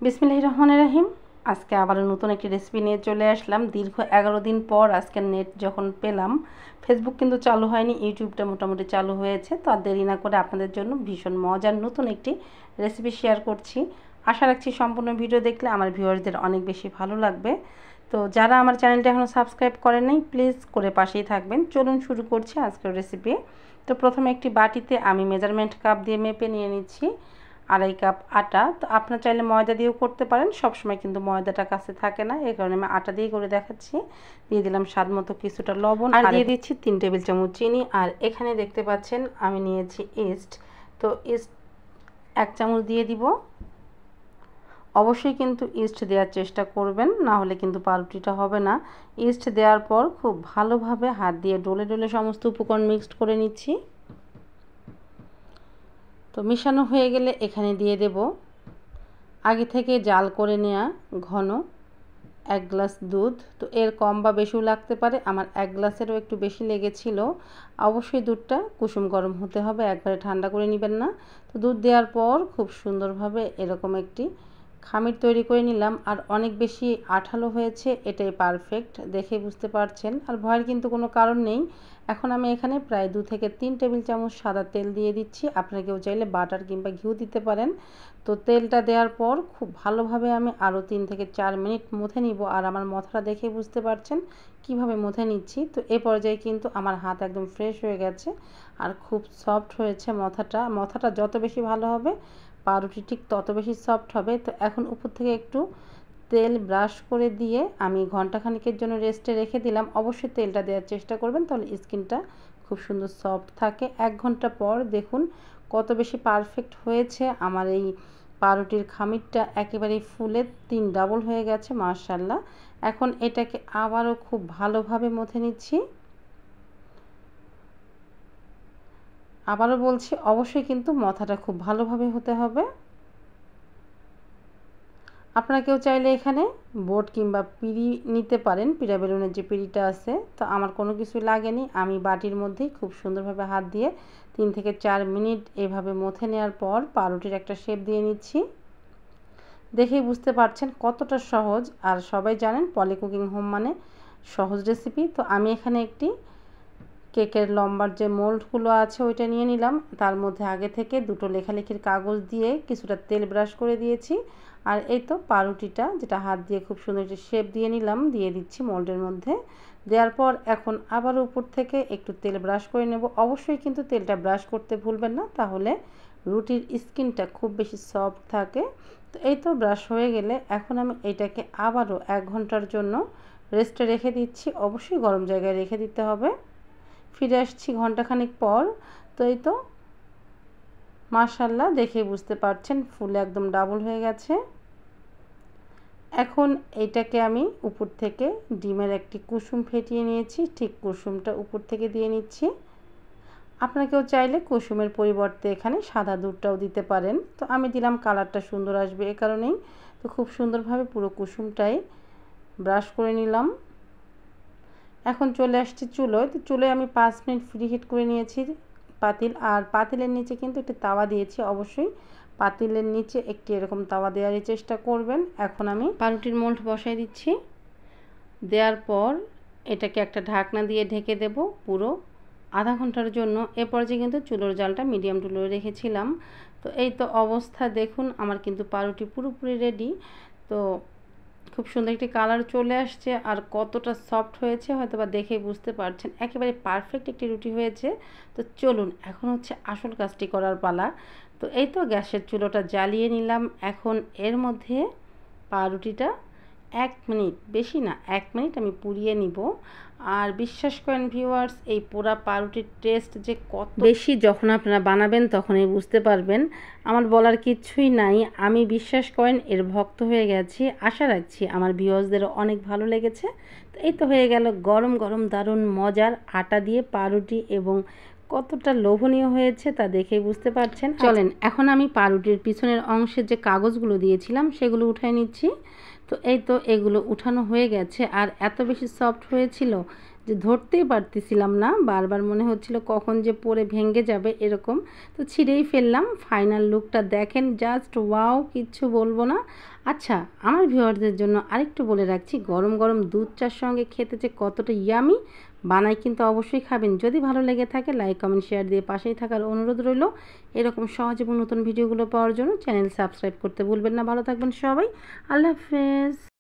বিসমিল্লাহির রহমানির রহিম। আজকে আবার নতুন একটি রেসিপি নিয়ে চলে আসলাম। দীর্ঘ 11 দিন পর আজকে নেট যখন পেলাম, ফেসবুক কিন্তু চালু হয়নি, ইউটিউবটা মোটামুটি চালু হয়েছে। তো আর দেরি না করে আপনাদের জন্য ভীষণ মজার নতুন একটি রেসিপি শেয়ার করছি। আশা রাখছি সম্পূর্ণ ভিডিও দেখলে আমার ভিউয়ারদের অনেক বেশি ভালো লাগবে। তো যারা আমার চ্যানেলটা এখনও সাবস্ক্রাইব করেন নাই, প্লিজ করে পাশেই থাকবেন। চলুন শুরু করছি আজকের রেসিপি। তো প্রথমে একটি বাটিতে আমি মেজারমেন্ট কাপ দিয়ে মেপে নিয়ে নিচ্ছি 2.5 কাপ আটা। তো আপনারা চাইলে ময়দা দিয়েও করতে পারেন, সবসময় কিন্তু ময়দাটা কাছে থাকে না, এই কারণে আমি আটা দিয়ে করে দেখাচ্ছি। দিয়ে দিলাম স্বাদ মতো কিছুটা লবণ আর দিয়ে দিচ্ছি 3 টেবিল চামচ চিনি। আর এখানে দেখতে পাচ্ছেন আমি নিয়েছি ইস্ট। তো ইস্ট 1 চামচ দিয়ে দিব। অবশ্যই কিন্তু ইস্ট দেওয়ার চেষ্টা করবেন, না হলে কিন্তু পাউরুটিটা হবে না। ইস্ট দেওয়ার পর খুব ভালোভাবে হাত দিয়ে ডলে ডলে সমস্ত উপকরণ মিক্সড করে নিচ্ছি। তো মেশানো হয়ে গেলে এখানে দিয়ে দেব আগে থেকে জাল করে নেওয়া ঘন 1 গ্লাস দুধ। তো এর কম বা বেশিও লাগতে পারে, আমার 1 গ্লাসেরও একটু বেশি লেগেছিল। অবশ্যই দুধটা কুসুম গরম হতে হবে, একবারে ঠান্ডা করে নেবেন না। তো দুধ দেওয়ার পর খুব সুন্দরভাবে এরকম একটি খামির তৈরি করে নিলাম। আর অনেক বেশি আঠালো হয়েছে, এটাই পারফেক্ট, দেখে বুঝতে পারছেন। আর ভয়ের কিন্তু কোনো কারণ নেই। এখন আমি এখানে প্রায় 2 থেকে 3 টেবিল চামচ সাদা তেল দিয়ে দিচ্ছি। আপনারা কেউ চাইলে বাটার কিংবা ঘিউ দিতে পারেন। তো তেলটা দেওয়ার পর খুব ভালোভাবে আমি আরও 3 থেকে 4 মিনিট মথে নিব। আর আমার মথাটা দেখে বুঝতে পারছেন কিভাবে মথে নিচ্ছি। তো এই পর্যায়ে কিন্তু আমার হাত একদম ফ্রেশ হয়ে গেছে আর খুব সফট হয়েছে মথাটা যত বেশি ভালো হবে পাউরুটি ঠিক তত বেশি সফট হবে। তো এখন উপর থেকে একটু তেল ব্রাশ করে দিয়ে আমি ঘন্টাখানেকের জন্য রেস্টে রেখে দিলাম। অবশ্যই তেলটা দেওয়ার চেষ্টা করবেন, তাহলে স্কিনটা খুব সুন্দর সফট থাকে। 1 ঘন্টা পর দেখুন কত বেশি পারফেক্ট হয়েছে আমার এই পাউরুটির খামিরটা, একেবারেই ফুলে 3 ডাবল হয়ে গেছে মাশাআল্লাহ। এখন এটাকে আবারও খুব ভালোভাবে মথে নিচ্ছি। আবারও বলছি, অবশ্যই কিন্তু মথাটা খুব ভালোভাবে হতে হবে। আপনারা কেউ চাইলে এখানে বোট কিংবা পিঁড়ি নিতে পারেন, পিঁড়া বেলুনের যে পিঁড়িটা আছে। তো আমার কোনো কিছু লাগেনি, আমি বাটির মধ্যেই খুব সুন্দরভাবে হাত দিয়ে 3 থেকে 4 মিনিট এভাবে মথে নেওয়ার পর পাউরুটির একটা শেপ দিয়ে নিচ্ছি। দেখেই বুঝতে পারছেন কতটা সহজ। আর সবাই জানেন পলি কুকিং হোম মানে সহজ রেসিপি। তো আমি এখানে একটি কেকের লম্বার যে মোল্ডগুলো আছে ওইটা নিয়ে নিলাম। তার মধ্যে আগে থেকে দুটো লেখালেখির কাগজ দিয়ে কিছুটা তেল ব্রাশ করে দিয়েছি। আর এই তো পাউরুটিটা যেটা হাত দিয়ে খুব সুন্দর একটি শেপ দিয়ে নিলাম, দিয়ে দিচ্ছি মোল্ডের মধ্যে। দেওয়ার পর এখন আবার উপর থেকে একটু তেল ব্রাশ করে নেব। অবশ্যই কিন্তু তেলটা ব্রাশ করতে ভুলবেন না, তাহলে রুটির স্কিনটা খুব বেশি সফট থাকে। তো এই তো ব্রাশ হয়ে গেলে এখন আমি এটাকে আবারও 1 ঘন্টার জন্য রেস্টে রেখে দিচ্ছি। অবশ্যই গরম জায়গায় রেখে দিতে হবে। ফিরে আসছি ঘন্টাখানেক পর। তো এই তো মাশাআল্লাহ, দেখে বুঝতে পারছেন ফুলে একদম ডাবল হয়ে গেছে। এখন এইটাকে আমি উপর থেকে ডিমের একটি কুসুম ফেটিয়ে নিয়েছি, ঠিক কুসুমটা উপর থেকে দিয়ে নিচ্ছি। আপনারা কেউ চাইলে কুসুমের পরিবর্তে এখানে সাদা দুধটাও দিতে পারেন। তো আমি দিলাম, কালারটা সুন্দর আসবে এ কারণেই। তো খুব সুন্দরভাবে পুরো কুসুমটাই ব্রাশ করে নিলাম। এখন চলে আসছি চুলোয়। তো চুলোয় আমি 5 মিনিট ফ্রি হিট করে নিয়েছি পাতিল। আর পাতিলের নিচে কিন্তু একটি তাওয়া দিয়েছি, অবশ্যই পাতিলের নিচে একটি এরকম তাওয়া দেওয়ারই চেষ্টা করবেন। এখন আমি পাউরুটির মোল্ড বসাই দিচ্ছি। দেওয়ার পর এটাকে একটা ঢাকনা দিয়ে ঢেকে দেব পুরো আধা ঘন্টার জন্য। এ পর্যায়ে কিন্তু চুলোর জালটা মিডিয়াম টু লো রেখেছিলাম। তো এই তো অবস্থা, দেখুন আমার কিন্তু পাউরুটি পুরোপুরি রেডি। তো খুব সুন্দর একটি কালার চলে আসছে আর কতটা সফট হয়েছে হয়তো বা দেখেই বুঝতে পারছেন, একেবারে পারফেক্ট একটি রুটি হয়েছে। তো চলুন এখন হচ্ছে আসল কাজটি করার পালা। তো এই তো গ্যাসের চুলোটা জ্বালিয়ে নিলাম। এখন এর মধ্যে পাউরুটিটা 1 মিনিট, বেশি না 1 মিনিট আমি পুড়িয়ে নিব। আর বিশ্বাস করেন ভিউয়ার্স, এই পোড়া পাউরুটির টেস্ট যে কত বেশি যখন আপনারা বানাবেন তখনই বুঝতে পারবেন। আমার বলার কিচ্ছুই নাই, আমি বিশ্বাস করেন এর ভক্ত হয়ে গেছি। আশা রাখছি আমার ভিউয়ার্সদেরও অনেক ভালো লেগেছে। তো এই তো হয়ে গেল গরম গরম দারুণ মজার আটা দিয়ে পাউরুটি, এবং কতটা লোভনীয় হয়েছে তা দেখেই বুঝতে পারছেন। চলেন এখন আমি পাউরুটির পিছনের অংশের যে কাগজগুলো দিয়েছিলাম সেগুলো উঠায় নিচ্ছি। তো এই তো এগুলো উঠানো হয়ে গেছে আর এত বেশি সফট হয়েছিল যে ধরতেই পারতেছিলাম না, বারবার মনে হচ্ছিল কখন যে পড়ে ভেঙে যাবে এরকম। তো ছিঁড়েই ফেললাম। ফাইনাল লুকটা দেখেন, জাস্ট ওয়াও, কিচ্ছু বলবো না। আচ্ছা, আমার ভিউয়ারদের জন্য আরেকটু বলে রাখছি, গরম গরম দুধ চার সঙ্গে খেতে যে কতটা ইয়ামি, বানাই কিন্তু অবশ্যই খাবেন। যদি ভালো লেগে থাকে লাইক কমেন্ট শেয়ার দিয়ে পাশেই থাকার অনুরোধ রইল। এরকম সহজ এবং নতুন ভিডিওগুলো পাওয়ার জন্য চ্যানেল সাবস্ক্রাইব করতে ভুলবেন না। ভালো থাকবেন সবাই, আল্লাহ হাফেজ।